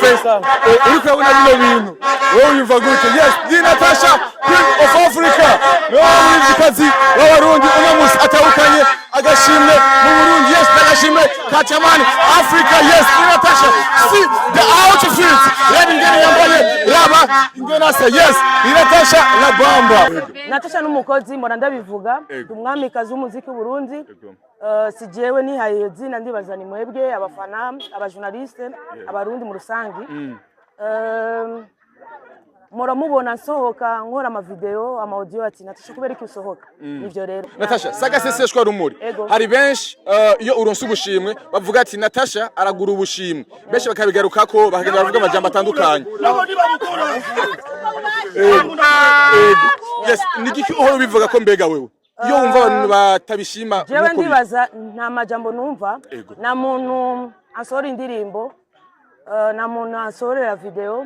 Faisal. Uri kubona bino bintu. Wowe yumva gute? Yes, ni Natasha, Queen of Africa. N'umuzikazi w'abarundi unamusi atawukanye agashimwe mu Burundi. Yes, agashimwe Katamani Africa. Yes, ni Natasha. See the outfit. Reba ingene yambaye, raba ingene asa. Yes, ni Natasha La Bamba. Natasha n'umukozi mbona ndabivuga. Umwamikazi w'umuziki w'u Burundi. Si jewe nihaye izina ndibaza ni mwebwe abafana, abajournaliste, abarundi mu rusangi. Mora mubona nsohoka nkora ama video ama audio ati Natasha kubera iki usohoka nivyo rero. Natasha sagaseseshwa rumuri hari benshi iyo uronse ubushimwe bavuga ati Natasha aragura ubushimwe benshi bakabigaruka ko bakagenda bavuga amajambo atandukanye. Yes, nigiki uhora bivuga ko mbega wewe iyo wumva abantu batabishima jewe ndibaza nta majambo numva na muntu asora indirimbo na muntu asorera video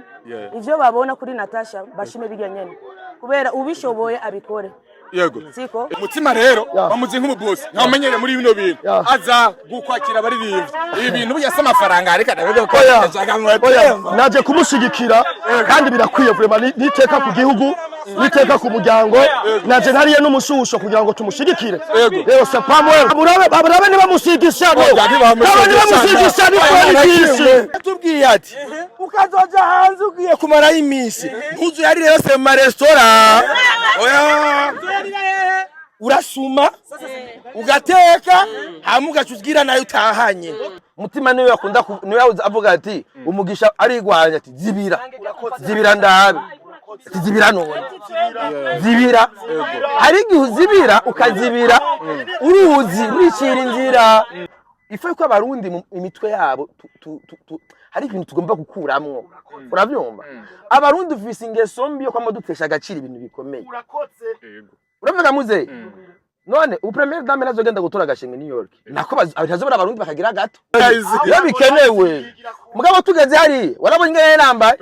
ivyo babona kuri Natasha bashime bijya nyene kubera ubishoboye abikore. Yego siko umutima rero bamuzi nk'umubosi ntamenyere muri bino bintu aza gukwakira baririmvye ibi bintu byasa amafaranga areka ndavuga ko naje kumushigikira kandi birakwiye vraiment niteka ku gihugu niteka ku muryango naje ntariye n'umushusho kugira ngo tumushigikire rero c'est pas moi barabe niba mushigisha no bamushigisha ni polisi tubwiye ati ukazoja hanze ugiye kumara iminsi ntuzu yari rero se mu restaurant oya urasuma ugateka hamuga cuzgira nayo utahanye mutima niwe yakunda niwe avuga ati umugisha arigwanya ati zibira ndabe zibira none zibira hari igihe zibira ukazibira uruzi ricira inzira ife ko abarundi mu imitwe yabo hari ibintu tugomba gukuramwo urabyumva abarundi ufise ingeso mbi yo kwamodutesha agaciro ibintu bikomeye uravuga muze none upremier dame nazogenda gutora agashimwe New York nako bazobora abarundi bakagira gato iyo bikenewe mugabo tugeze hari warabonye ngene namba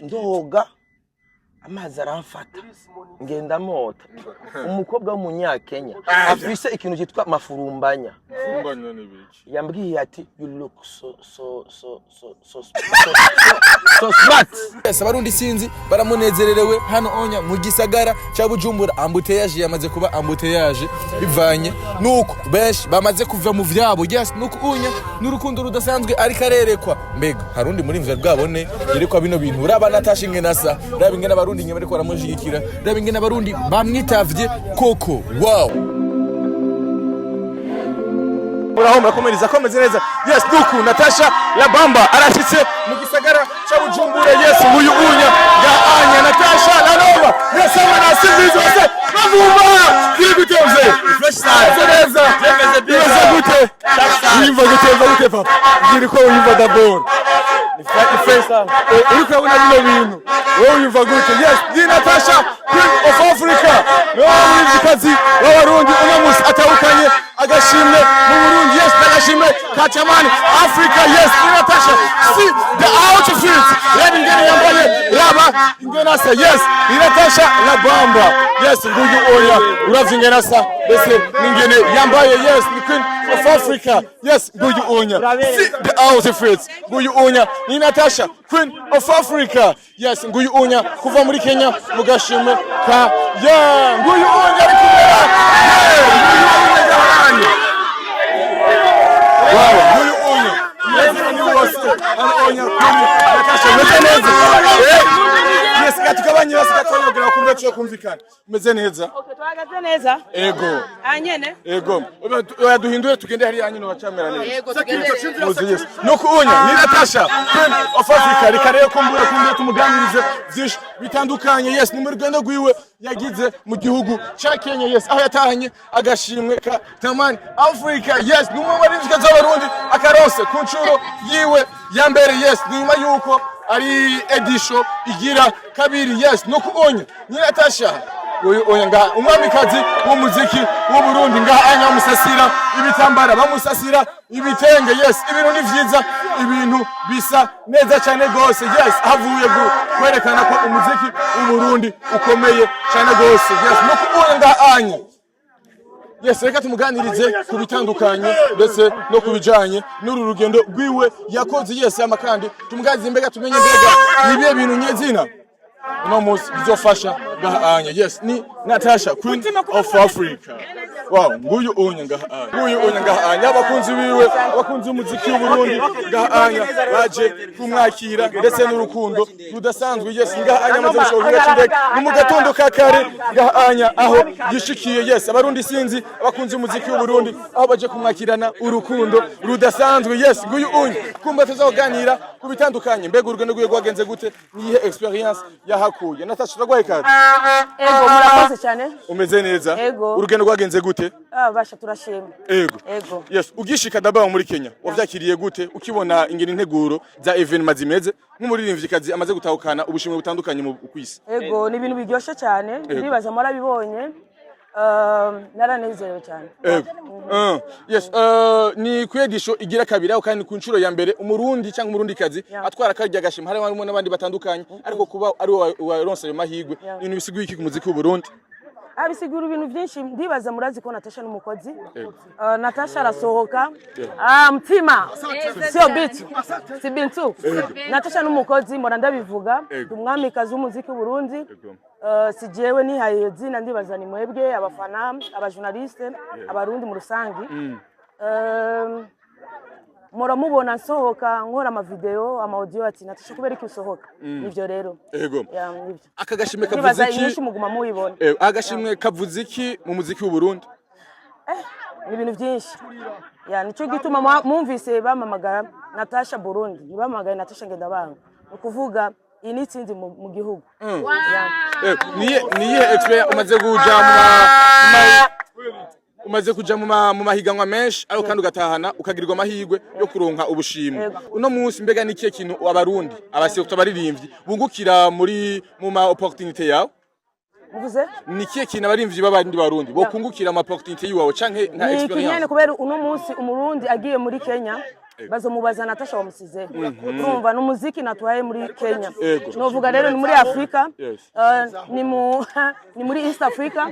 ndoga amazi aramfata ngenda mota umukobwa w'umunyakenya afise ikintu cyitwa mafurumbanya yambwiye ati you look so smart. Yes, abarundi sinzi baramunezererewe hano onya mu gisagara cya Bujumbura ambuteyage yamaze kuba ambuteyage bivanye nuko benshi bamaze kuva mu vyabo. Yes, nuko unya n'urukundo rudasanzwe ari karerekwa mbega harundi muri mvya bwabone yerekwa bino bintu uraba Natasha ngenasa raba ingena abarundi nyuma ariko baramujigikira raba ingena abarundi bamwitavye koko. Wow, muraho murakomereza komeze neza. Yes, duku Natasha La Bamba arashitse mu gisagara cya Bujumbura. Yes, uyu unya ya anya Natasha La Bamba. Yes, abana sibizo se bavumba kiri gutevye fresh style neza neza gute yimva gute papa ngiri ko yimva dabor ni Faisal. Uri kubona bino bintu wowe yumva gute? Yes, ni Natasha Queen of Africa. N'umuzikazi w'abarundi unamusi atawukanye agashimwe mu Burundi. Yes, agashimwe Katamani Africa. Yes, ni Natasha. See the outfit. Reba ingene yambaye, raba ingene asa. Yes, ni Natasha La Bamba. Yes, nguyu oya uravye ingene asa bese n'ingene yambaye. Yes, ni Queen of Africa. Yes, nguyu onya. See the outfit. Nguyu onya ni Natasha Queen of Africa. Yes, nguyu onya kuva muri Kenya mu gashimwe ka nguyu onya ari kumera. Wow, nguyu onya onya Natasha meze neza. Yes, katukabanye basikatonyogera kumbe cyo kumvikana meze neza. Okay, twagaze neza. Ego anyene ego yaduhinduye tugende hari anyene wacamera neza. Yego tugende nuko onya ni Natasha Queen of Africa rikareye kumbuye tumuganirize byinshi bitandukanye. Yes, ni muri rwendo gwiwe yagize mu gihugu cya Kenya. Yes, aho yatahanye agashimwe ka Tamani Africa. Yes, ni umwe muri zikaza abarundi akaronse ku ncuro yiwe ya mbere. Yes, nyuma yuko ari edition igira kabiri. Yes, nuko onya ni Natasha uyu onya nga umwamikazi w'umuziki w'u Burundi nga anya musasira ibitambara bamusasira ibitenge. Yes, ibintu ni vyiza, ibintu bisa neza cyane gose. Yes, havuye kwerekana ko umuziki w'u Burundi ukomeye cyane gose. Yes, nuko onya nga anya. yes reka tumuganirize ku bitandukanye ndetse no kubijanye n'uru rugendo rwiwe yakoze yes amakandi tumuganirize mbega tumenye mbega nibiye bintu nyezina uno munsi bizofasha gahanya yes ni Natasha Queen of Africa. Wow, nguyu unya ngahanya abakunzi biwe abakunzi umuziki w'u Burundi gahanya baje kumwakira ndetse n'urukundo rudasanzwe yes ngahanya amaze gushobora cyindege mu gatondo ka kare gahanya aho yishikiye yes abarundi sinzi abakunzi umuziki w'u Burundi aho baje kumwakirana urukundo rudasanzwe yes nguyu unya kumba tuzaganira ku bitandukanye mbega urugendo rwiwe rwagenze gute nihe experience yahakuye Natasha turagwaye kare ego murakoze cyane umeze neza urugendo rwagenze gute basha turashima ego yes ugishika ndaba muri Kenya wavyakiriye gute ukibona ingene integuro za evenement zimeze nk'umuririmvyikazi amaze gutahukana ubushimwe butandukanye mu kwisi ego ni ibintu biryoshe cyane ndibaza murabibonye naranezerewe cyane yes ni kwedisho igira kabiri aho kandi ku ncuro ya mbere umurundi cyangwa umurundikazi atwara karya gashima harimo n'abandi batandukanye ariko kuba ari waronse mahigwe ibintu bisiguye iki ku muziki w'u Burundi abisigura ibintu byinshi ndibaza murazi ko Natasha n'umukozi Natasha arasohoka mtima sio bitu si bintu Natasha n'umukozi mbona ndabivuga umwamikazi w'umuziki w'u Burundi sijewe ni haye zina ndibaza ni mwebwe abafana abajournaliste abarundi mu rusangi muramubona nsohoka nkora ama video ama audio ati Natasha kubera iki usohoka nivyo rero akagashimwe kavuze iki muguma muyibona agashimwe kavuze iki mu muziki w'u Burundi ni ibintu byinshi nico gituma mumvise bamamagara Natasha Burundi bamamagaye Natasha Ngendabanga ukuvuga initsinzi mu gihugu niye experience umaze kuja mu mahiganwa menshi ariko kandi ugatahana ukagirirwa amahirwe yo kuronka ubushimwe uno munsi mbega nikiye kintu abarundi abasekuta baririmbyi bungukira mu ma opportunité yawe muvuze nikiye kintu abarimvyi b'abandi barundi bo kungukira ama opportunité yiwawe canke nka experience ni kubera uno munsi umurundi agiye muri Kenya bazomubaza Natasha wamusize urumva n'umuziki natwaye muri Kenya novuga rero ni muri Afrika ni muri East Africa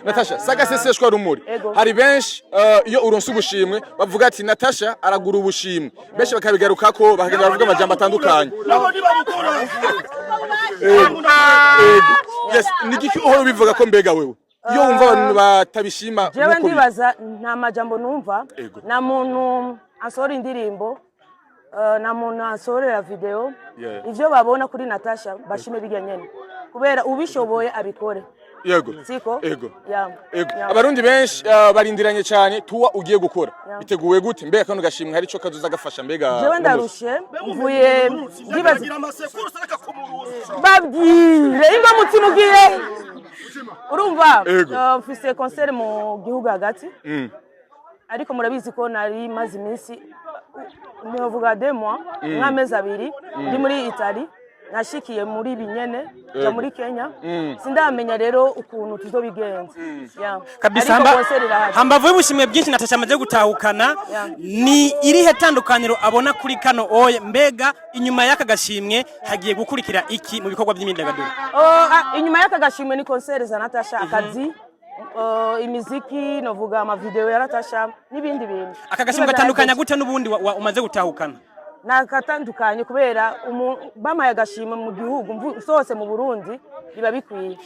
Natasha sagaseseshwa rumuri hari benshi iyo uronse ubushimwe bavuga ati Natasha aragura ubushimwe benshi bakabigaruka ko bakagenda bavuga amajambo atandukanye yes nigiki uhora bivuga ko mbega wewe iyo wumva abantu batabishima jewe ndibaza nta majambo numva na muntu asora indirimbo na muntu asorera video ivyo babona kuri Natasha bashime bijya nyene kubera ubishoboye abikore siko abarundi benshi barindiranye cyane tuwa ugiye gukora biteguwe gute mbega kano gashimwe hari ico kazoza gafasha mbega jewe ndarushe mvuye ndibaza babwire imba mutima ugiye urumva mfise concert mu gihugu hagati ariko murabizi ko nari mazi iminsi nivuga 2 mois nk'amezi 2 ndi muri Italy nashikiye muri binyene ja muri Kenya sindamenya rero ukuntu tuzobigenza kabisa hambavuye ubushimwe bwinshi Natasha amaze gutahukana ni irihe tandukaniro abona kuri kano oye mbega inyuma y'aka gashimwe hagiye gukurikira iki mu bikorwa by'imyidagaduro inyuma y'aka gashimwe ni concert za Natasha akazi imiziki novuga ama video ya Natasha n'ibindi bintu aka gashimwe gatandukanya gute n'ubundi umaze gutahukana nakatandukanye kubera bamaye agashimwe mu gihugu sose mu Burundi biba bikwiye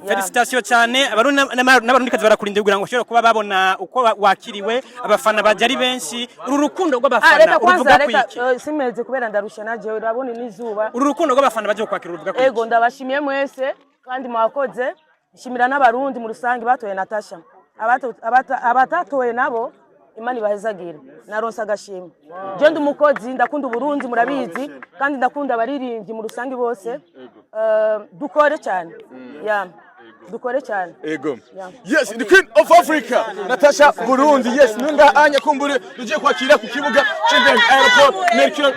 Félicitations cyane n'abarundikazi barakurinde kugira ngo ushobore kuba babona uko wakiriwe abafana baje ari benshi uru rukundo rw'abafana uruvuga kwiki simeze kubera ndarusha naje urabona n'izuba uru rukundo rw'abafana baje kwakira uruvuga kwiki ego ndabashimiye mwese kandi mwakoze nshimira n'abarundi mu rusangi batoye Natasha abatatoye nabo Imani bahezagire naronse agashimwe je ndi umukozi ndakunda Burundi murabizi kandi ndakunda abaririmbyi mu rusangi bose dukore cyane dukore cyane yes the Queen of Africa Natasha Burundi yes nunga anya kumbure ruje kwakira ku kibuga cy'indege airport Mercure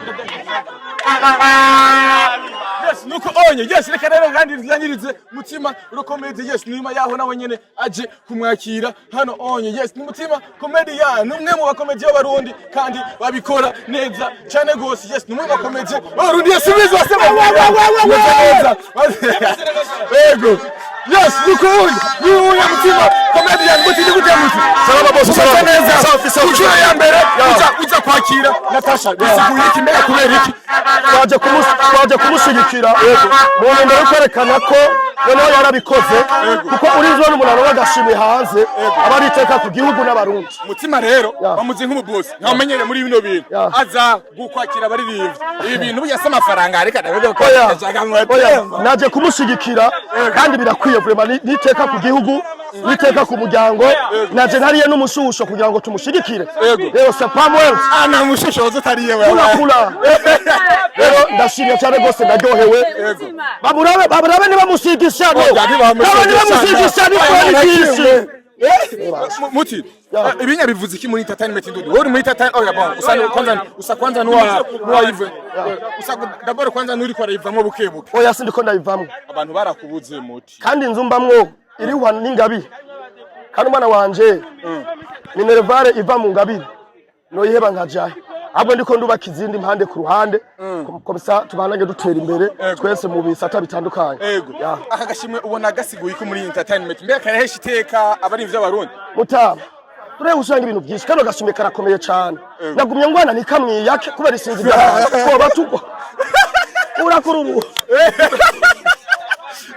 yes nuko onye yes reka rero kandi zanyirize mutima rukomedi yes nyuma yaho nawe nyene aje kumwakira hano onye yes ni mutima comedian numwe mu bakomedi y'abarundi kandi babikora neza cyane gose yes numwe mu bakomedi abarundi yasubiza wasema neza ego Yes, nukuunya mutima comedian gute muti. Salama boss, salama neza. Kuchura ya mbere uza kwakira Natasha. Bisiguye kimera kubera iki? twaje kumushigikira mu ntumbero yo kwerekana ko noneho yarabikoze kuko urizwa n'umuntu w'agashimwe hanze aba ari iteka ku gihugu n'abarundi. Mutima rero bamuzi nk'umubosi ntamenyere muri bino bintu aza gukwakira abaririmbyi ibi bintu byase amafaranga areka ndavuga ko naje kumushigikira kandi birakwiye vraiment niteka ku gihugu niteka ku muryango naje ntariye n'umushusho kugira ngo tumushigikire rero c'est pas moi ana mushusho uzatariye wewe kula rero ndashimye cyane gose ndaryohewe baburabe niba mushigisha no bamushigisha ni kwandikisha muti ibinya bivuze iki muri entertainment ndudu wori muri entertainment oya bon usa kwanza nuwa yive usa d'abord kwanza nuri kwa rivamo bukebuke oya sindiko ndayivamo abantu barakubuze muti kandi nzumbamwo iri hwa n'ingabi kandi umwana wanje Minervare iva mu ngabire no yiheba nkajaye ahubwo ndiko ndubaka izindi impande ku ruhande komisa tubanange dutera imbere twese mu bisata bitandukanye. Aka gashimwe ubona gasiguye ko muri entertainment mbere karahesha iteka abari vy'abarundi mutama tureye gushanga ibintu byinshi kandi gashimwe karakomeye cyane nagumye ngwana nikamwiyake kubera isinzi ko batugwa urakururu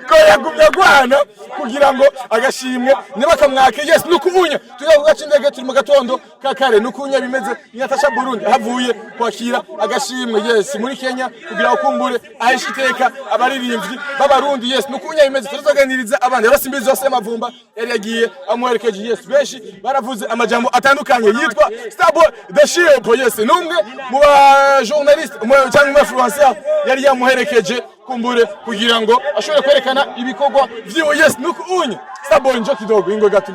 ko yagumye gwana kugira ngo agashimwe niba kamwake yes nukubunya tugaca indege turi mu gatondo kakare nukunya bimeze Natasha Burundi havuye kwakira agashimwe yes muri Kenya kugira ukumbure ahesha iteka abaririmbyi b'abarundi yes nukunya bimeze tuzoganiriza abandi basimbizi zose mavumba yari yagiye amwerekeje yes beshi baravuze amajambo atandukanye yitwa Starboy the Shield yes numwe mu ba journalist cyangwa mu influencer yari yamuherekeje kumbure kugira ngo ashobore kwerekana ibikorwa vyiwe yes nukunya Starboy njo kidogo ingo gati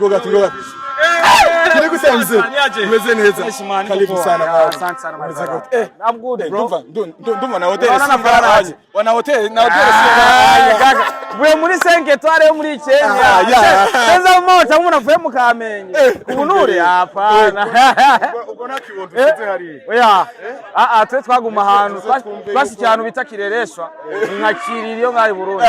kile kusemze umeze neza karibu sana asante sana I'm good bro ndumva na hotel wana hotel gaga bwe muri 5 étoiles yo muri Kenya seza moto umuntu avuye mu Kamenge kunure hapana ubona kibonto cyose hari oya twe twaguma ahantu basi cyane bita kirereshwa nkakiririyo ngari Burundi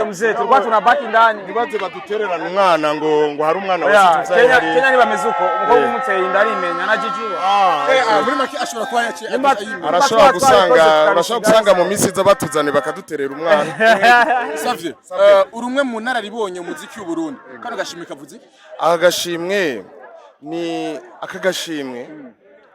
mzee turwa tunabaki ndani nibaze badutererana umwana ngo hari umwana wese Kenya niba mezuko umukobwa umuteye indari imenya na jijuwa muri make ashobora kuba yaciye arashobora gusanga mu minsi iza batuzane bakaduterera umwana savye urumwe mu nararibonye umuziki w'u Burundi kandi gashimwe kavuze agashimwe ni akagashimwe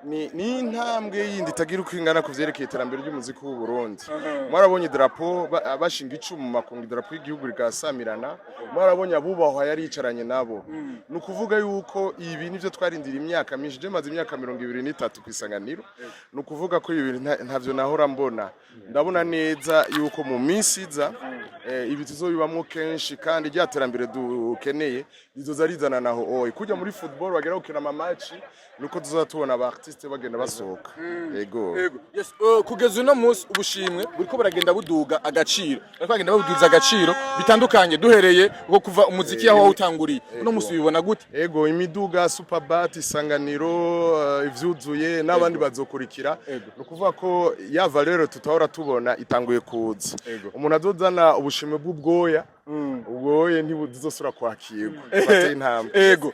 ni intambwe yindi tagira uko ingana kuvyerekeye iterambere ry'umuziki w'u Burundi. Mwarabonye drapo bashinga icumu makungu drapo y'igihugu rikasamirana, mwarabonye abubahwa yari yicaranye nabo. Nukuvuga yuko ibi nivyo twarindira imyaka myinshi, je maze imyaka 23 kwisanganiro. Nukuvuga ko ibi ntavyo nahora mbona. Ndabona neza yuko mu minsi iza ibi tuzobibamwo kenshi kandi ryaterambere dukeneye rizoza rizana naho kujya muri football bagera gukina ama match nuko tuzatubona aba artiste bagenda basohoka. Yego. Yes, kugeza uno munsi ubushimwe buriko baragenda buduga agaciro. Bariko bagenda babuduza agaciro bitandukanye duhereye uko kuva umuziki yaho utanguriye. Uno munsi bibona gute? Yego, imiduga Superbat Isanganiro ivyuzuye n'abandi bazokurikira. Nukuvuga ko ya valeur tutahora tubona itanguye kuza. Umuntu azozana ubushimwe bw'ubwoya ubwoye ntibuzosura kwakirwa bateye intambwe. Yego.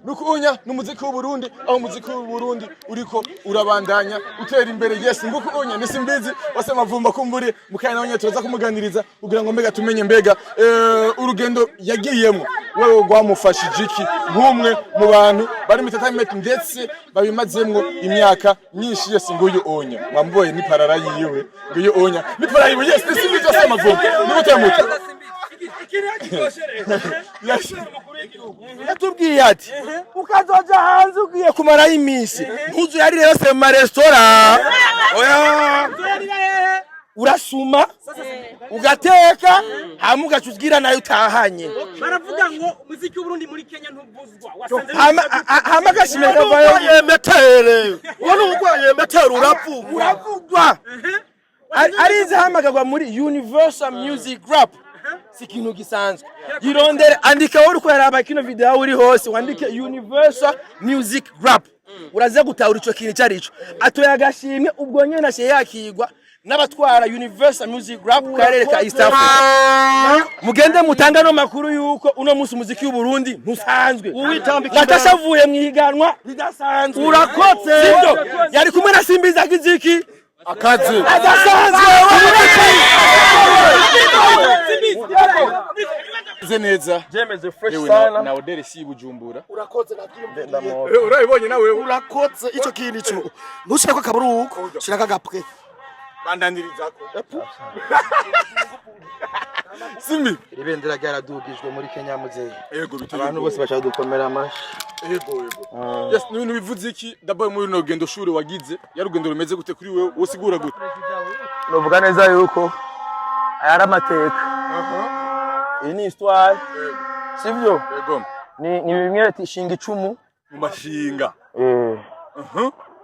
Nukuunya n'umuziki w'u Burundi aho umuziki w'u Burundi uriko urabandanya utera imbere. Yes, ngukuunya nisimbizi wase mavumba kumburi mukaya nawe tuza kumuganiriza kugira ngo mbega tumenye mbega urugendo yagiyemo wewe gwamufashije iki nk'umwe mu bantu bari entertainment ndetse babimazemwo imyaka myinshi. Yes, nguyu onya mwamboye ni parara yiwe nguyu onya ni parara yiwe. Yes, nisimbizi wase mavumba nimutemuta yatubwiye ati ukazoja hanze ugiye kumara iminsi ntuzu yari yose mu restaurant oya urasuma ugateka hama ugacuzgira nayo utahanye. Baravuga ngo muziki w'u Burundi muri Kenya ntubuzwa wasanze hama gashime kavayo yemetere wano ugwaye metere uravugwa arize hamagagwa muri Universal Music Group. Sikintu gisanzwe yirondere andika wori ko yaraba kino video uri hose wandike Universal Music Group uraza gutahura ico kintu cyarico atoya gashimwe ubwo nyene nashe yakigwa n'abatwara Universal Music Group karere ka East Africa. Mugende mutanga no makuru yuko uno musi umuziki w'u Burundi ntusanzwe. Natasha avuye mu higanwa ridasanzwe. Urakotse. Sibyo yari kumwe na Simbiza Kiziki akazi adasanzwe. neza Jemeze fresh sana na odere si Bujumbura urakoze navyumva urabibonye nawe urakoze ico kintu cyo ntushira ko kaburuko shira kagapwe bandandirizako Simbi ibendera ryaradugijwe muri Kenya muzehe yego abantu bose bashaka dukomera amashi yego yes n'ibintu bivuze iki dabaye muri no gendo shure wagize yarugendo rumeze gute kuri wewe wosigura gute novuga neza yuko ayara amateka iyi ni histoire sivyo yego ni bimwe tishinga icumu mu mashinga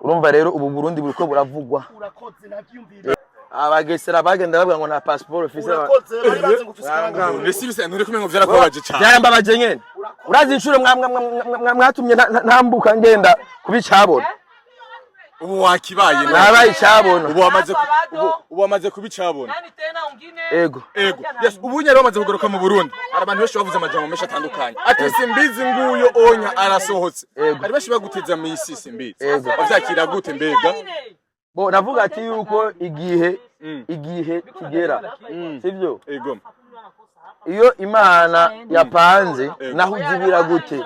urumva rero ubu Burundi buriko buravugwa abagesera bagenda bavuga ngo na passport office Nesi bise nturi kumengo vyarakobaje cyane byarambabaje nyene urazi incuro mwatumye ntambuka ngenda kubicabona ubu wakibaye nabaye cyabona ubu wamaze kubicabona ego yes ubu nyari bamaze kugaruka mu Burundi abantu benshi bavuze amajambo menshi atandukanye ati Simbizi nguyo onya arasohotse ari benshi baguteza mu isi Simbizi bavyakira gute mbega bo navuga ati yuko igihe kigera sivyo ego iyo Imana yapanze naho uzibira gute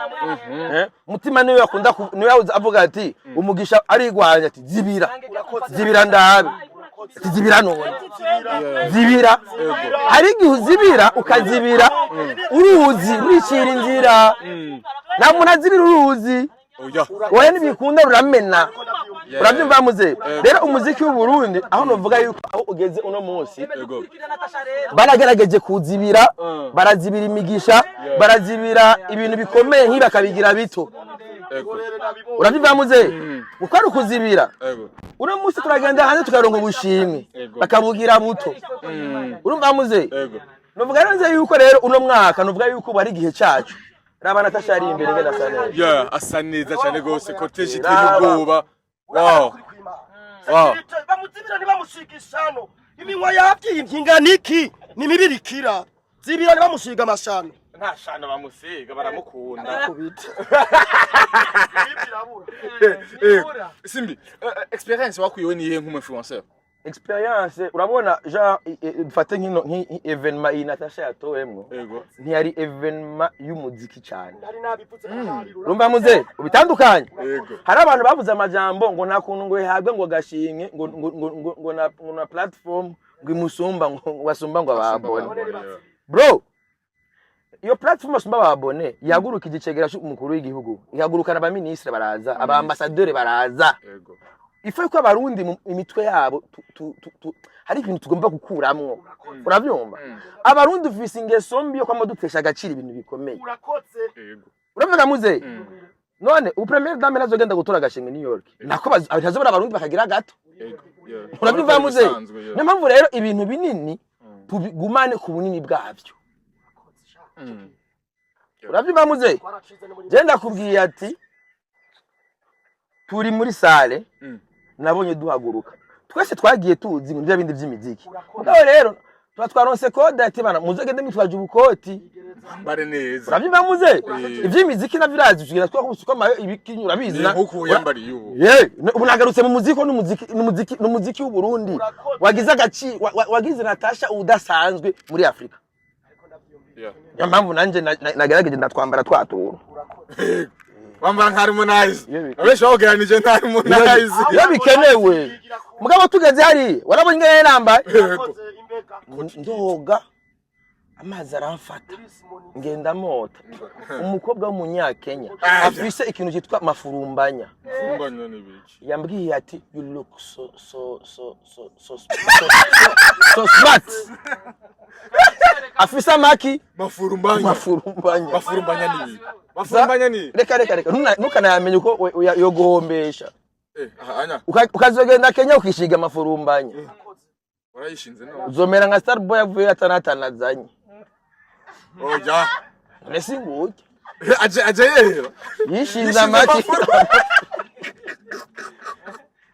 mutima niyo yakunda niyo avuga ati umugisha arigwanya ati zibira ndabe zibira none zibira hari igihe uzibira ukazibira uruzi ruricira inzira nta muntu azibira uruzi oya nibikunda ruramena urabyumva muze rero umuziki w'u Burundi aho novuga yuko aho ugeze uno munsi baragerageje kuzibira barazibira imigisha barazibira ibintu bikomeye nk'ibakabigira bito urabyumva muze uko ari kuzibira uno munsi turagenda hanze tukaronka ubushimwe bakabugira buto urumva muze novuga neza yuko rero uno mwaka novuga yuko bari igihe cyacu raba Natasha ari imbere ngenda sana asa neza cyane gose cortege iteye ubwoba wow bamuzibira nibamushigishano iminwa yabyimye inganiki ni mibirikira zibira nibamushiga amashano nta shano bamusiga baramukunda Simbi experience wakuyewe niye nk'umuinfluencer experience urabona ja dufate nkino evenement iyi Natasha yatowemwo ntiyari evenement y'umuziki cyane urumva muze ubitandukanye hari abantu bavuze amajambo ngo nta kuntu ngo yahabwe ngo gashimwe ngo na platform ngo imusumba ngo basumba ngo ababone bro iyo platform basumba ababone yaguruka igicegera cy'umukuru w'igihugu ihagurukana aba ministre baraza aba ambassadeur baraza ife ko abarundi mu imitwe yabo hari ibintu tugomba gukuramwo uravyumva abarundi ufise ingeso mbi yo kwamo dutesha agaciro ibintu bikomeye uravuga muze none u premier dame nazogenda gutora agashimwe New York nako bazobora abarundi bakagira gato uravyumva muze niyo mpamvu rero ibintu binini tubigumane ku bunini bwavyo uravyumva muze genda kubwiye ati turi muri sale nabonye duhaguruka twese twagiye tuzi mu bindi by'imiziki mugabo rero twaronse code ati bana muzegende mitwaje ubukoti bare neza urabyumva muze iby'imiziki na virazi tugira twakusuka mayo ibikinyura bizi na uko yambari yubu ubu nagarutse mu muziki n'umuziki w'u Burundi wagize agaci wagize Natasha udasanzwe muri Afrika mpamvu nanje nagerageje ndatwambara twatura wambara nka Harmonize abeshi bageranije nta Harmonize iyo bikenewe mugabo tugeze hari warabonye ngene namba ndoga amazi aramfata ngenda mota umukobwa w'umunyakenya afise ikintu cyitwa mafurumbanya yambwiye ati you look so smart afisa maki mafurumbanya ni mafurumbanya ni reka nukana yamenye uko yo guhombesha ukazogenda Kenya ukishiga mafurumbanya urayishinze no uzomera nka Starboy avuye atanatanazanye oya nesi nguye aje yera yishinza maki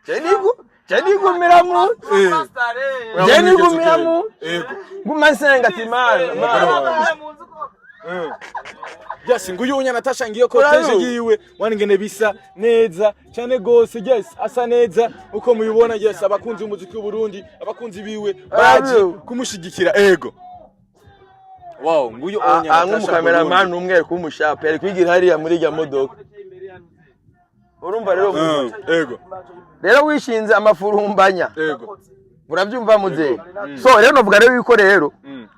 Jenigo Jadi gumira mu. Jadi gumira mu. Gumasenga timana. Yes, nguyu unya Natasha ngiyo cortege yiwe waningene bisa neza cyane gose. Yes, asa neza uko mubibona. Yes, abakunzi umuziki w'u Burundi, abakunzi biwe baje kumushigikira. Ego. Wow, nguyu unya Natasha. Mu cameraman umwe kumushape ari kwigira hariya muri rya modoka. Urumva rero ego. Rero wishinze amafurumbanya. Ego. Urabyumva muze. So rero novuga rero yuko rero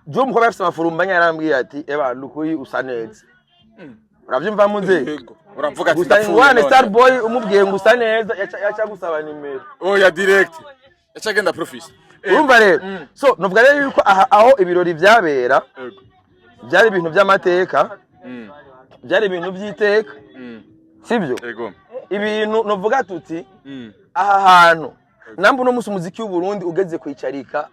jo mukobwa afite amafurumbanya yarambwiye ati eba nukuyi usa neza. Urabyumva muze. Ego. Uravuga ati ndapfuye. Star boy umubwiye ngo usa neza yaca gusaba nimero. Ya direct. Yaca genda professor. Urumva rero. So novuga rero yuko aho ibirori byabera. Ego. Byari ibintu by'amateka. Byari ibintu by'iteka. Sibyo? Ego. Ibintu novuga tuti aha hantu nambu no musi muziki w'u Burundi ugeze kwicarika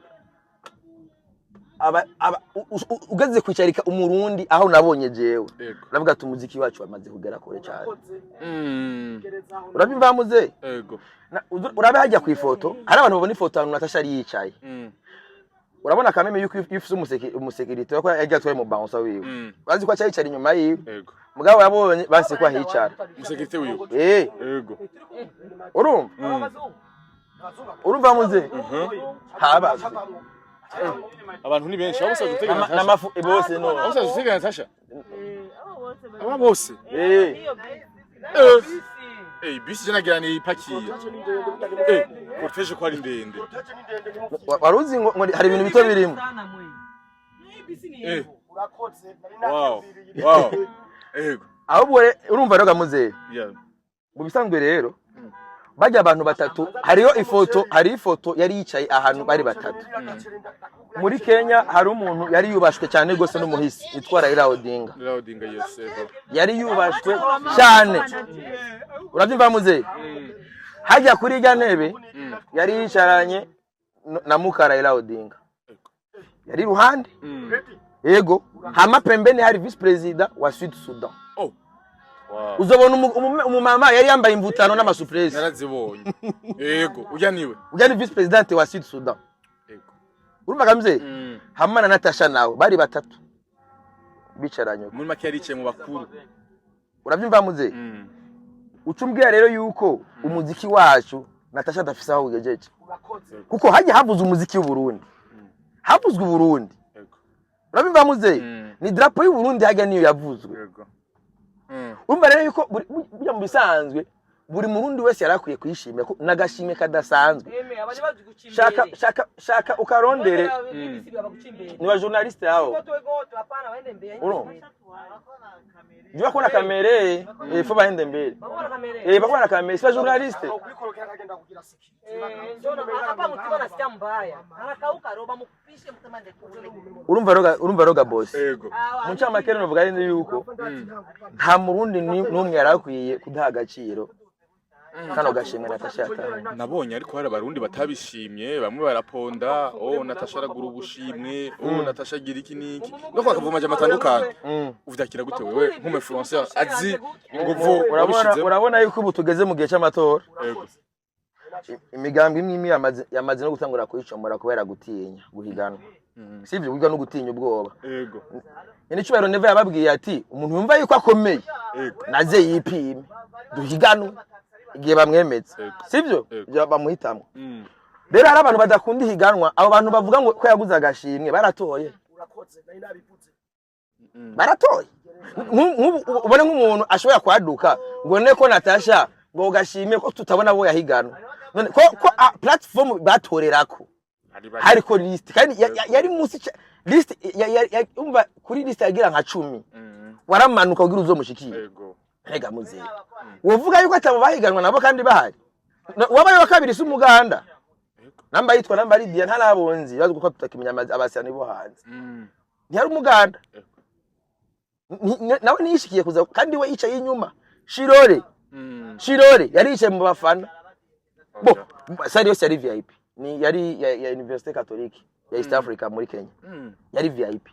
ugeze kwicarika umurundi aho nabonye jewe navuga ati umuziki wacu wamaze kugera kure cyane. Urabimva muze. Ego. Urabe hajya ku ifoto hari abantu babona ifoto hano Natasha ari yicaye. Urabona kameme yuko ifuse umusekirite ko yajya twaye mu bouncer wiwe. Bazi ko acyari inyuma yiwe. Ego. Mugabo yabonye basi ko ahicara. Umusekirite wiwe. Ego. Urumva muze. Haba. Abantu ni benshi abose guteganya namafu bose no. Abose guteganya Natasha. Aba bose. Bisi janagira ni ipakiye. Cortege ko ari ndende. Waruzi ngo hari ibintu bito birimo. Wow. Ego. Ahubwo urumva rero gamuze. Mu bisanzwe rero bajya abantu batatu hariyo ifoto yari yicaye ahantu bari batatu. Muri Kenya hari umuntu yari yubashwe cyane gose n'umuhisi yitwa Raila Odinga. Yes. Yari yubashwe cyane. Urabyumva muze. Hajya kuri ga ntebe yari yicaranye na muka Raila Odinga. Yari ruhande. Yego. Hama pembeni hari vice president wa Sud Sudan. Wow. Uzobona umumama yari yambaye imvutano n'amasupresi. Narazibonye. Yego, ujya ni vice president wa Sud Sudan. Yego. Urumva kamze? Hamwe na Natasha nawe bari batatu. Bicaranye. Muri make yari mu bakuru. Urabyumva muze? Ucumbwira rero yuko umuziki wacu Natasha dafisa aho ugejeje. Kuko hajya havuze umuziki w'u Burundi. Havuzwe u Burundi. Yego. Urabyumva muze? Ni drapo y'u Burundi hajya niyo yavuzwe. Yego. Urumva rero yuko burya mu bisanzwe buri murundi wese yarakwiye kwishimira ko nagashime kadasanzwe. Shaka ukarondere ni wa journaliste hao. Jua kuna kamera fo baende mbele. Bakona kamera si journaliste. Urumva roga boss. Yego. Mucha makere no vuga yuko nta murundi numwe yarakwiye kudaha agaciro kano gashimwe Natasha yatanga. Nabonye ariko hari abarundi batabishimye bamwe baraponda Natasha aragura ubushimwe Natasha gira iki niki no kwakavuma je matandukanye. Uvyakira gute wewe nk'umuinfluencer azi inguvu urabona yuko ubu tugeze mu gihe cy'amatora. Yego. Imigambi imwe yamaze no gutangura kuyicomora kubera gutinya guhiganwa. Sivyo kwiga no gutinya ubwoba. Yego. Ni cyubero neve yababwiye ati umuntu yumva yuko akomeye naze yipime duhiganwe igihe bamwemetse. Sivyo bamuhitamo. Rero hari abantu badakunda ihiganwa abo bantu bavuga ngo ko yaguze agashimwe baratoye. Baratoye. Ubone nk'umuntu ashobora kwaduka ngo ne ko Natasha ngo gashimye ko tutabona bo yahiganwa. None ko platform batorerako hariko list kandi yari musi list umva kuri list yagira nka 10 waramanuka ugira uzomushikira. Yego. Rega muze wovuga yuko atabo bahiganwa nabo kandi bahari wabaye wa kabiri s'umuganda namba yitwa namba Lydia ntarabonzi bazi ko tutakimenya abasani bo hanze ntiyari umuganda nawe nishikiye kuza kandi we yicaye inyuma Shirore yari yicaye mu bafana bo sari yose yari VIP ni yari ya Université Catholique ya East Africa muri Kenya yari VIP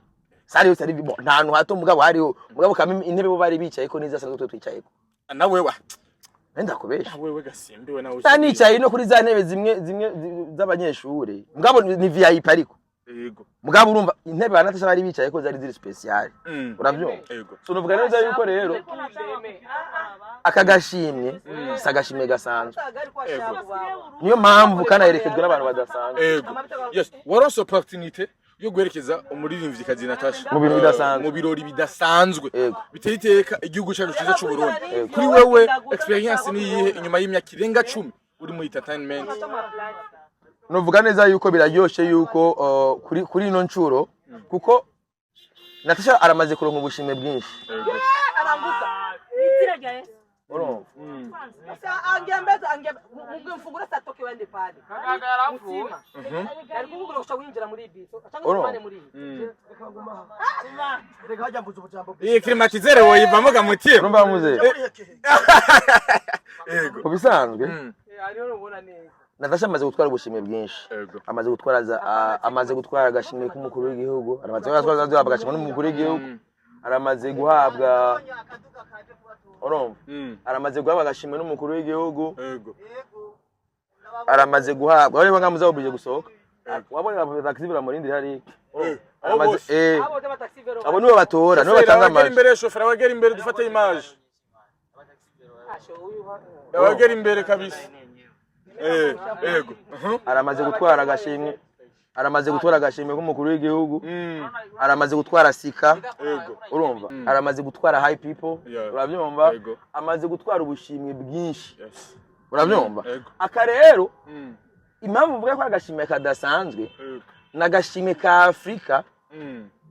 sari yose yari bo nta hantu hato mugabo hariho mugabo kamwe intebe bo bari bicaye ko niza sanzwe twicayeko nawe wa Nenda kubesha. Wewe gasimbiwe nawe. Nicaye no kuri za ntebe zimwe z'abanyeshure. Mugabo ni VIP ariko. Yego. Mugabo urumva intebe banatasha bari bicaye ko zari ziri special. Uravyumva? Yego. So nuvuga neza yuko rero akagashimye sagashimye gasanzwe. Niyo mpamvu kana yerekezwe n'abantu badasanzwe. Yego. Yes, waronse opportunity yo guherekeza umuririmbyi kazi Natasha mu bintu bidasanzwe, mu birori bidasanzwe biteye iteka igihugu cyacu cyiza cy'u Burundi. Kuri wewe experience ni yihe inyuma y'imyaka irenga 10 uri mu entertainment? Nuvuga neza yuko biraryoshe yuko kuri ino ncuro kuko Natasha aramaze kuronka ubushimwe bwinshi. Aranguka nitiraga Oro. Angembeza mugimfungura satoke wende pale. Mutima. Ari kuvugura usha winjira muri biso. Atanga kumane muri. Reka hajya mvuza ubujambo. Iyi climatisere woyivamo gamutima. Urumva muze. Yego. Kubisanzwe. Ariyo ubona neza. Natasha amaze gutwara ubushimwe bwinshi. Amaze gutwara agashimwe k'umukuru w'igihugu. Aramaze gutwara agashimwe n'umukuru w'igihugu. Aramaze guhabwa Urumva? Aramaze guhabwa agashimwe n'umukuru w'igihugu. Yego. Aramaze guhabwa. Wari bangamuza obije gusohoka. Wabona taxi bila murindi hari. Aramaze abo nibo batora, nibo batanga amazi. Imbere shofera wagera imbere dufate image. Wagera imbere kabisa. Yego. Aramaze gutwara agashimwe. Aramaze gutwara agashimwe k'umukuru w'igihugu. Aramaze gutwara sika. Yego. Urumva? Aramaze gutwara high people. Urabyumva? Amaze gutwara ubushimwe bwinshi. Urabyumva? Aka rero impamvu mvuga ko agashimwe kadasanzwe n'agashimwe ka Afrika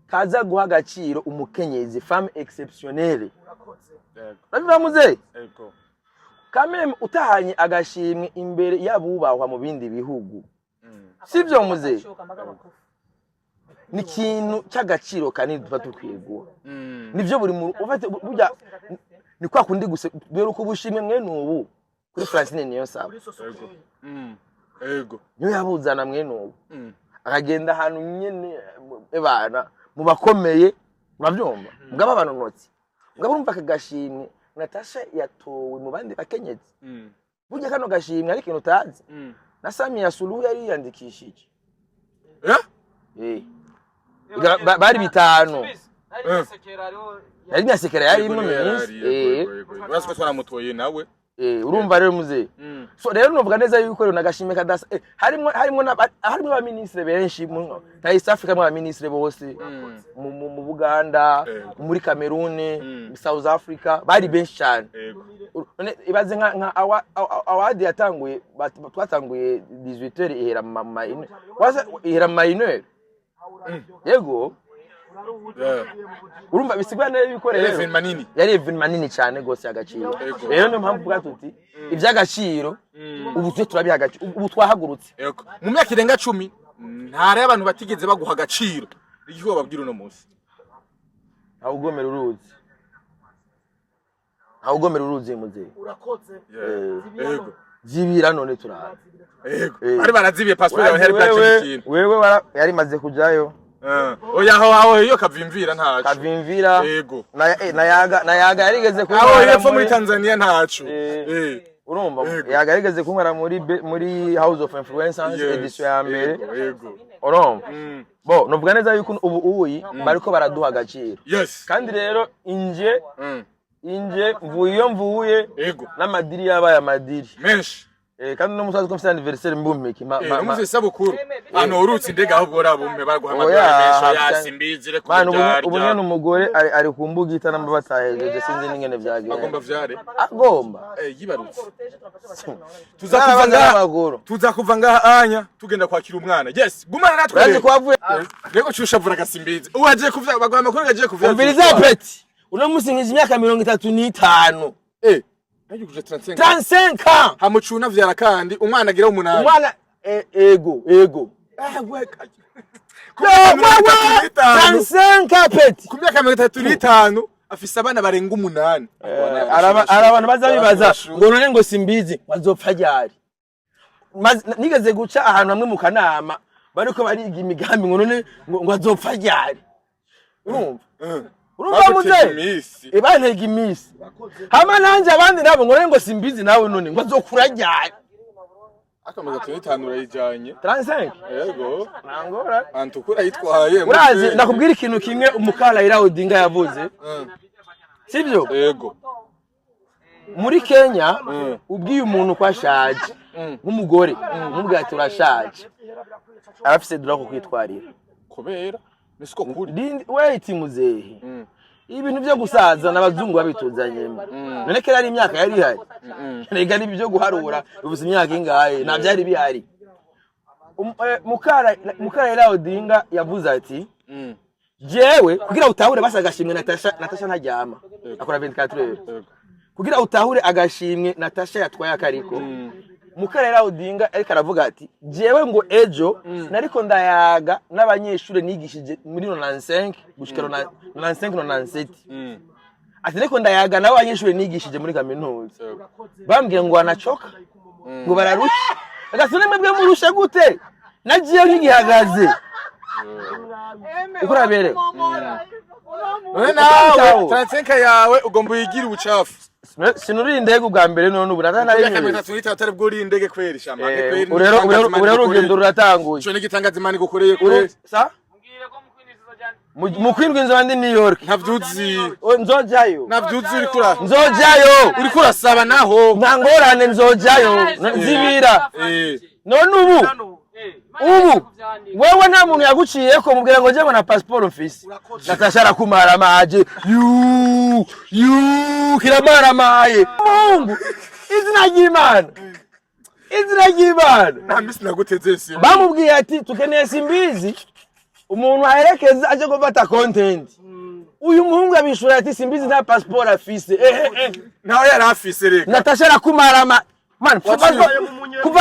kaza guha agaciro umukenyezi femme exceptionnelle. Urabyumva muze? Yego. Kameme utahanye agashimwe imbere y'abubahwa mu bindi bihugu. Sivyo muze? Ni kintu cy'agaciro kanini dufa tukwigwa. Nivyo buri mu ufate burya ni kwa kundi guse dore uko bushimwe mwene ubu kuri Francine niyo saba. Yego. Niyo yabuzana mwene ubu. Akagenda ahantu nyene ebana mu bakomeye uravyumva. Mugaba abantu notsi. Mugaba urumva akagashimwe Natasha yatowe mu bandi bakenyezi. Burya kano gashimwe ari kintu utazi. Na Samia Suluhu yari yandikishije. Bari bitanu. Yari nasekera yari imwe minsi. Uraswa twaramutoye nawe. Urumva rero muze. So rero novuga neza yuko rero nagashimwe kadasa harimo ba ministre benshi mu East Africa mu ministre bose mu Buganda, muri Cameroon, South Africa bari benshi cyane. Ibaze nka award yatanguye twatanguye 18h ihera mayine. Waza ihera mayine. Yego. Urumva bisigwa nayo bikorera yari even manini cyane gose agaciro. Rero no mpamvu bwa tuti iby'agaciro ubu twe turabiha agaciro ubu twahagurutse. Yego. Mu myaka irenga 10 ntare y'abantu batigeze baguha agaciro. Igiho babwira uno munsi. Awugomera uruzi. Awugomera uruzi muze. Urakoze. Yego. Zibira none turaha. Yego. Bari barazibiye passport yawe heri byaje wewe yari maze kujayo. Oya aho iyo kavimvira ntacu. Kavimvira. Yego. Nayaga yarigeze ku aho yepfo muri Tanzania ntacu. Urumva yaga yarigeze kunkwara muri House of Influencers edition ya mbere. Yego. Urumva? Bo novuga neza yuko ubu uyi bariko baraduha agaciro. Yes. Kandi rero inje mvuye yego n'amadiri yabaye amadiri menshi. Kandi no musaza ko mfite anniversaire mbumeke umuze sabukuru ano urutse ndega ahubwo urabumpe baraguhamagara mesho yasimbizire ku byari ubu nyene umugore ari kumbuga itana mbataheje sinzi n'ingene byagiye agomba vyare agomba yibarutse tuzakuva ngaha anya tugenda kwakira umwana. Yes gumana natwe uraje kwavuye rego cyushavura gasimbize uwaje kuvya bagwa amakuru gaje kuvya umviriza peti uno musingiza imyaka 35 Ayo kuje 35 hamucuna vyara kandi umwana agira umunani umwana ego 35 peti ku myaka 35 afise abana barenga umunani. Arabana bazabibaza ngo none ngo simbizi bazopfa ryari. Nigeze guca ahantu hamwe mu kanama bariko bariga imigambi ngo none ngo azopfa ryari. Urumva urumva muze ibantega imisi hama nanje abandi nabo ngo simbizi nawe none ngo zokura ryari akameza tunitanura yijanye 35 yego nangora antukura yitwaye urazi ndakubwira ikintu kimwe umukara Raila Odinga yavuze sibyo yego muri Kenya ubwiye umuntu ko ashaje nk'umugore umubwira ati urashaje arafise droit ko kwitwarira kubera nisiko kuri wait muzehe ibintu byo gusaza n'abazungu babituzanye none kera ari imyaka yari ihari nega ni byo guharura ubuze imyaka ingahe nta byari bihari mukara Raila Odinga yavuze ati jewe kugira utahure basa agashimwe Natasha ntajyama akora 24 heures kugira utahure agashimwe Natasha yatwaye akariko mukara Raila Odinga ariko aravuga ati jewe ngo ejo nariko ndayaga n'abanyeshure nigishije muri 95 gushika 97 ati ariko ndayaga n'abanyeshure nigishije muri kaminuza bambwiye ngo anacoka ngo bararusha agasone mwebwe murusha gute nagiye nk'igihagaze uko rabere nawe 35 yawe ugomba uyigira ubucafu sinuri indege ubwa mbere none ubu natari kameza tunita atari bwo uri indege kweri shamake kweri urero urugendo ruratanguye cyo nigitangaza imana gukoreye kure sa mu kwindwinza bandi New York ntavyuzi nzojayo ntavyuzi uri kura nzojayo uri kurasaba naho ntangorane nzojayo nzibira none ubu wewe nta muntu yaguciye ko mubwira ngo je na passport office Natasha arakumara maje kiramara maye Mungu izina ry'Imana nta misi naguteze si bamubwiye ati tukeneye simbizi umuntu aherekeza aje gufata content uyu muhungu abishura ati simbizi nta passport afise nawe yari afise reka Natasha arakumara man kuva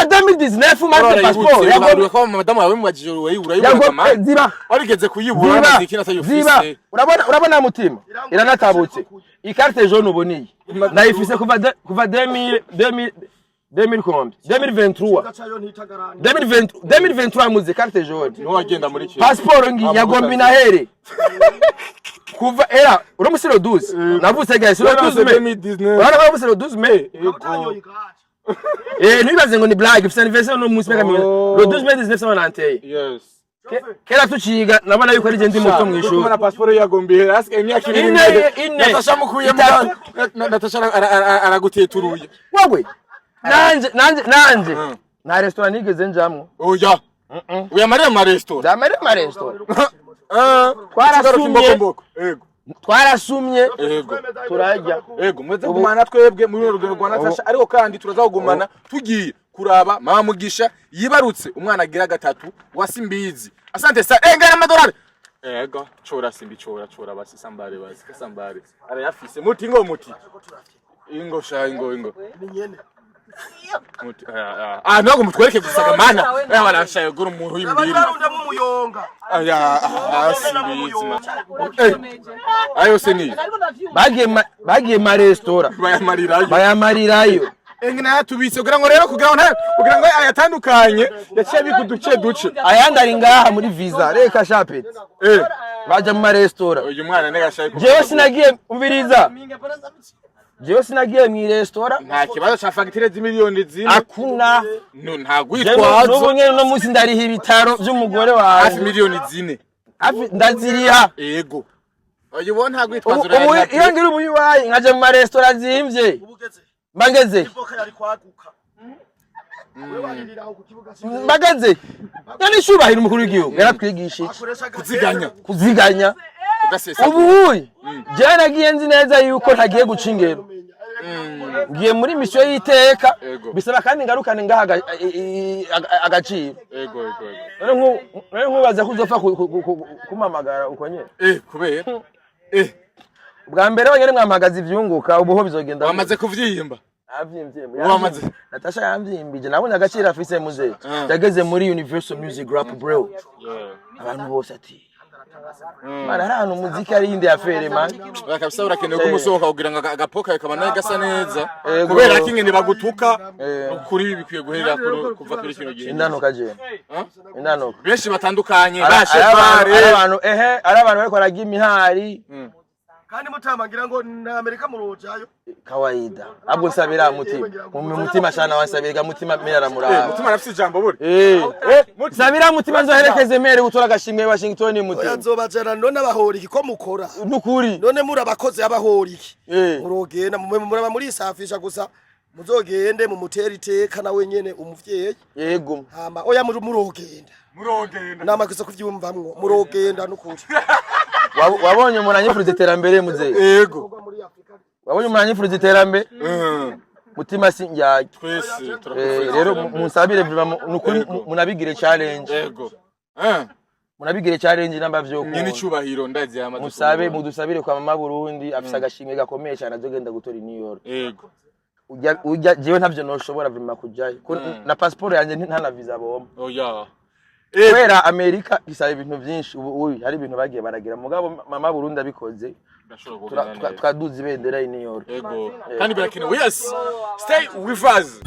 2019 maze passport yagombye ko madamu yawe mubajije urayibura man ziba warigeze kuyibura muziki natayufise urabona mutima iranatabutse ikarte jaune uboniye nayifise kuva 2023 muze carte jaune no wagenda muri cyo passport ngi yagombi nahere kuva era uramusiro 12 navuse guys uro 12 uramusiro 12 me nibaze ngo ni blague ifite anniversaire no munsi meka le 12 mai 1991 yes kera tuciga nabona yuko ari je ndi muto mwishuri na passport yagombi ask imyaka ine Natasha mukuye Natasha araguteturuye wewe nanje na restaurant nigeze njamwo oya uya ma restaurant twarasumye turajya mweze kumana twebwe muri urugendo rwa Natasha ariko kandi turazagumana tugiye kuraba mama Mugisha yibarutse umwana agira gatatu wasimbizi asante sa engana amadolari chora simbi chora basi sambare ara yafise muti muti ingo muti ntabwo mutwereke gusaga mana barashaye gura umuntu w'imbiri simbizi ayo seni bagiye ma restaurant bayamarirayo engina yatubitse kugira ngo rero kugira ngo ayatandukanye yaciye bikuduce duce ayandi ari ngaha muri visa reka shapet baje mu restaurant uyu mwana negashaye jewe sinagiye umviriza jewe sinagiye mu restaurant nta kibazo cha facture z'imiliyoni zine akuna nta gwitwazo n'ubu nyene no munsi ndariha ibitaro by'umugore wawe hafi miliyoni zine hafi ndaziriha yego uyu bo nta gwitwazo iyo ngira ubu yubaye nkaje mu restaurant zimvye mageze mageze yani shubahira umukuru w'igihugu yaratwigisha kuziganya ubu je nagiye nzi neza yuko ntagiye guca ingero ngiye muri mission y'iteka bisaba kandi ngarukane ngaha agaciro none nkubaza kuzopfa kumamagara uko nyene kubera bwa mbere wanyere mwamagaza ivyunguka ubuho bizogenda wamaze kuvyiyimba wamaze Natasha yamvyimbije nabonye agaciro afise muze yageze muri Universal Music Rap bro abantu bose ati mana hano muziki ari indi afere man bakabisa urakeneye kumusohoka kugira ngo agapoka kabana gasa neza kubera kingene bagutuka kuri bikwiye guhera kuva kuri kino gihe indanuka je indanuka benshi batandukanye bashe bare abantu ari abantu bariko aragira imihari kandi mutamangira ngo na Amerika murojayo kawaida abwo nsabira mutima shana wansabira mutima mera muraba mutima arafite ijambo buri nsabira mutima nzoherekeze mere gutora agashimwe Washington mutima nzobajana none abahoriki ko mukora nukuri none muri abakozi abahoriki murogenda muraba muri safisha gusa muzogende mu muteri iteka nawe nyene umuvyeyi yego hama oya murogenda namakisa kuvyumvamwo murogenda nukuri wabonye umuntu anyifuriza iterambere muzeyi yego wabonye umuntu anyifuriza iterambere mutima sinjya twese rero munsabire nukuri munabigire challenge yego munabigire challenge namba vyoko nyine cyubahiro ndazi yamaze musabe mudusabire kwa mama Burundi afisa agashimwe gakomeye cyane azogenda gutora New York yego ujya jewe ntavyo noshobora vima kujayo na passport yanje ntana visa bomba oya kwera Amerika isaba ibintu byinshi ubu hari ibintu bagiye baragira mugabo mama Burundi abikoze twaduze ibendera New York yego kandi birakenewe yes stay with us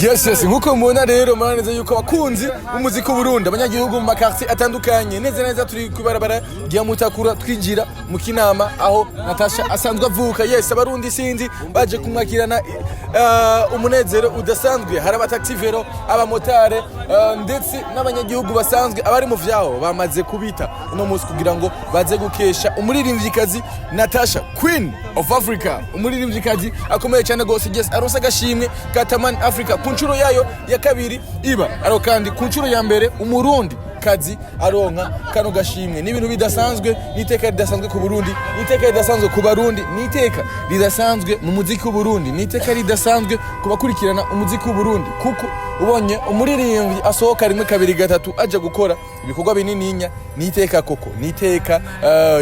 Yes, nkuko mubona rero muraneze yuko abakunzi b'umuziki w'Uburundi abanyagihugu mu makartier atandukanye neza turi kubarabara rya Mutakura twinjira mu kinama aho Natasha asanzwe avuka. Yes, abarundi sinzi baje kumwakirana umunezero udasanzwe. Hari abataxivero, abamotare ndetse n'abanyagihugu basanzwe abari mu vyaho bamaze kubita uno munsi kugira ngo baze gukesha umuririmvyikazi Natasha Queen of Africa, umuririmvyikazi akomeye cyane gose. Yes, aronsa agashimwe Kataman Africa kunchuro yayo ya kabiri iba aro kandi kunchuro ya mbere umurundi kazi aronka kano gashimwe n'ibintu bidasanzwe niteka ridasanzwe ku Burundi niteka ridasanzwe ku Barundi niteka ridasanzwe mu muziki w'u Burundi niteka ridasanzwe kubakurikirana umuziki w'u Burundi kuko ubonye umuririmbyi asohoka rimwe kabiri gatatu aje gukora ibikorwa binininya niteka koko niteka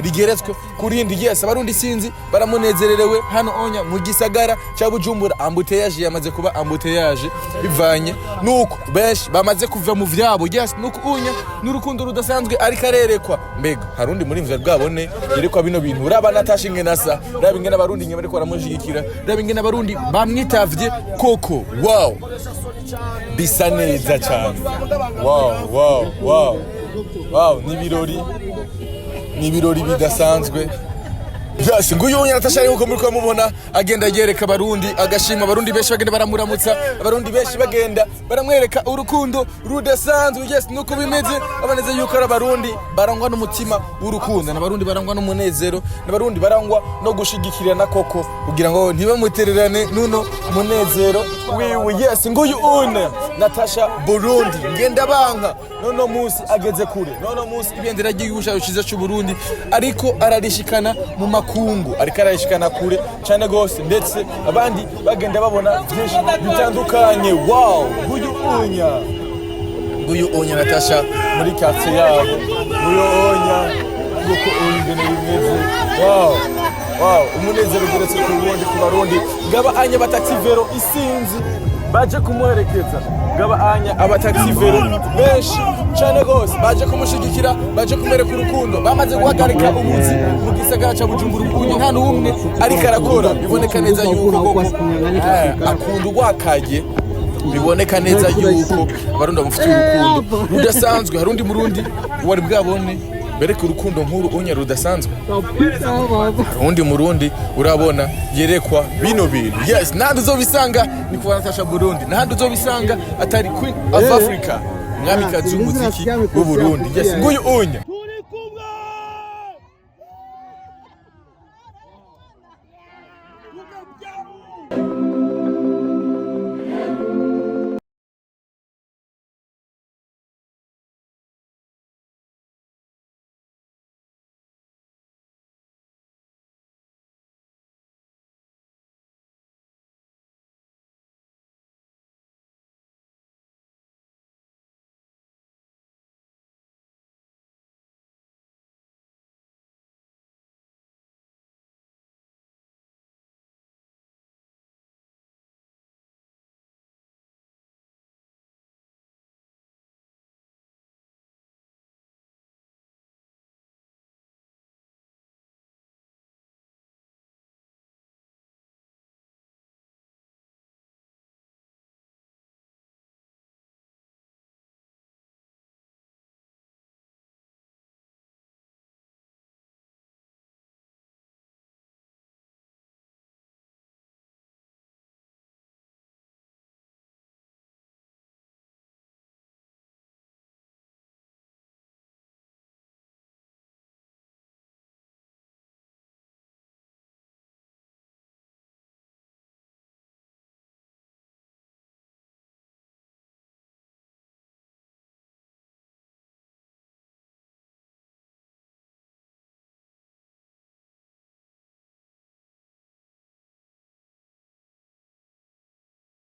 rigeretswe kurindi. Yes, abarundi sinzi baramunezererewe hano onya mu gisagara cya Bujumbura ambuteyage yamaze kuba ambuteyage bivanye nuko benshi bamaze kuva mu vyabo. Yes, nuko unya n'urukundo rudasanzwe ari karerekwa mbega harundi muri mvya bwabone yerekwa bino bintu uraba Natasha ngenasa raba ingena abarundi nye bariko baramujigikira raba ingena abarundi bamwitavye koko wow bisa neza cyane wow ni birori bidasanzwe. Yes, nguyu Natasha yuko muri ko mubona agenda yereka abarundi agashima abarundi benshi bagenda baramuramutsa abarundi benshi bagenda baramwereka urukundo rudasanzwe. Yes, nuko bimeze abaneze yuko ari abarundi barangwa n'umutima w'urukundo n'abarundi barangwa n'umunezero n'abarundi barangwa no gushigikirana koko kugira ngo ntibamutererane nuno munezero wiwe. Yes, nguyu Natasha Burundi ngenda banka nono musi ageze kure nono musi ibendera ry'igusha cyiza cy'u Burundi ariko ararishikana mu makungu ariko ararishikana kure cyane gose ndetse abandi bagenda babona byinshi bitandukanye. Wow, nguyu Natasha muri quartier yabo nguyu nuko ingene bimeze. Wow, umunezero ugeretse ku Burundi ku Barundi gaba anya bataxivero isinzi baje kumuherekeza gaba anya abataxivero benshi cyane gose baje kumushigikira baje kumereka urukundo bamaze guhagarika umuzi mu gisagara cya Bujumbura unye nta n'umwe ariko arakora biboneka neza yuko akunda gwakaje biboneka neza yuko abarundi bamufite urukundo rudasanzwe. Harundi murundi wari bwabone bereka urukundo nkuru unya rudasanzwe undi murundi urabona yerekwa bino bintu. Yes, nandi uzobisanga ni kwa Natasha Burundi nandi uzobisanga atari Queen of Africa mwamikazi w'umuziki w'u Burundi. Yes, nguyu unya